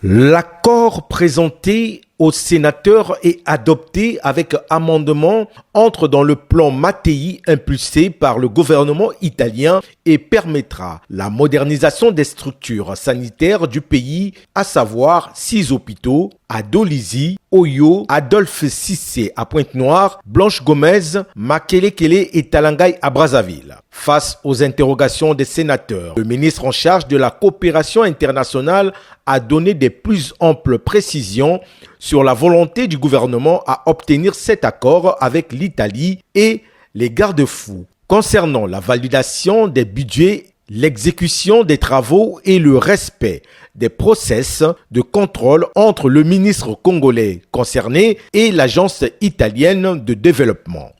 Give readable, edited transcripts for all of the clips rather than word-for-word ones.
L'accord présenté aux sénateurs et adopté avec amendement entre dans le plan Mattei impulsé par le gouvernement italien et permettra la modernisation des structures sanitaires du pays, à savoir 6 hôpitaux à Dolisie, Oyo, Adolphe Cissé à Pointe-Noire, Blanche Gomez, Makelekele et Talangaï à Brazzaville. Face aux interrogations des sénateurs, le ministre en charge de la coopération internationale a donné des plus amples précisions sur la volonté du gouvernement à obtenir cet accord avec l'Italie et les garde-fous concernant la validation des budgets, l'exécution des travaux et le respect des process de contrôle entre le ministre congolais concerné et l'agence italienne de développement.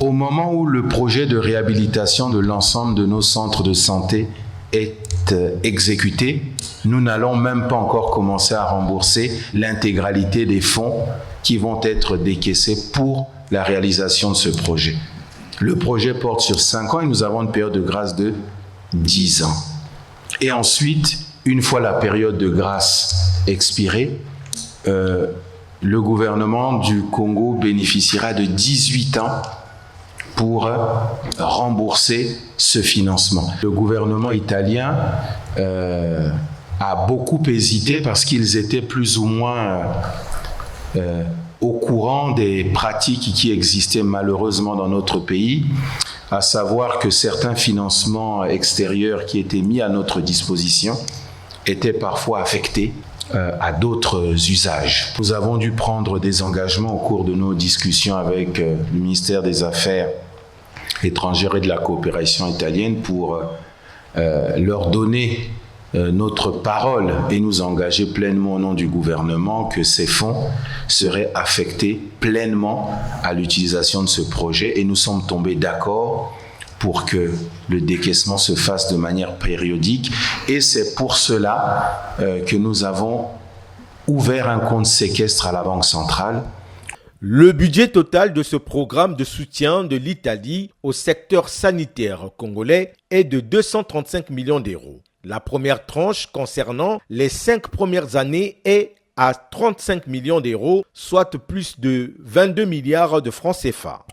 Au moment où le projet de réhabilitation de l'ensemble de nos centres de santé est exécuté, nous n'allons même pas encore commencer à rembourser l'intégralité des fonds qui vont être décaissés pour la réalisation de ce projet. Le projet porte sur 5 ans et nous avons une période de grâce de 10 ans. Et ensuite, une fois la période de grâce expirée, le gouvernement du Congo bénéficiera de 18 ans pour rembourser ce financement. Le gouvernement italien a beaucoup hésité parce qu'ils étaient plus ou moins au courant des pratiques qui existaient malheureusement dans notre pays, à savoir que certains financements extérieurs qui étaient mis à notre disposition étaient parfois affectés à d'autres usages. Nous avons dû prendre des engagements au cours de nos discussions avec le ministère des Affaires étrangères et de la coopération italienne pour leur donner notre parole et nous engager pleinement au nom du gouvernement que ces fonds seraient affectés pleinement à l'utilisation de ce projet et nous sommes tombés d'accord pour que le décaissement se fasse de manière périodique et c'est pour cela que nous avons ouvert un compte séquestre à la Banque centrale. Le budget total de ce programme de soutien de l'Italie au secteur sanitaire congolais est de 235 millions d'euros. La première tranche concernant les 5 premières années est à 35 millions d'euros, soit plus de 22 milliards de francs CFA.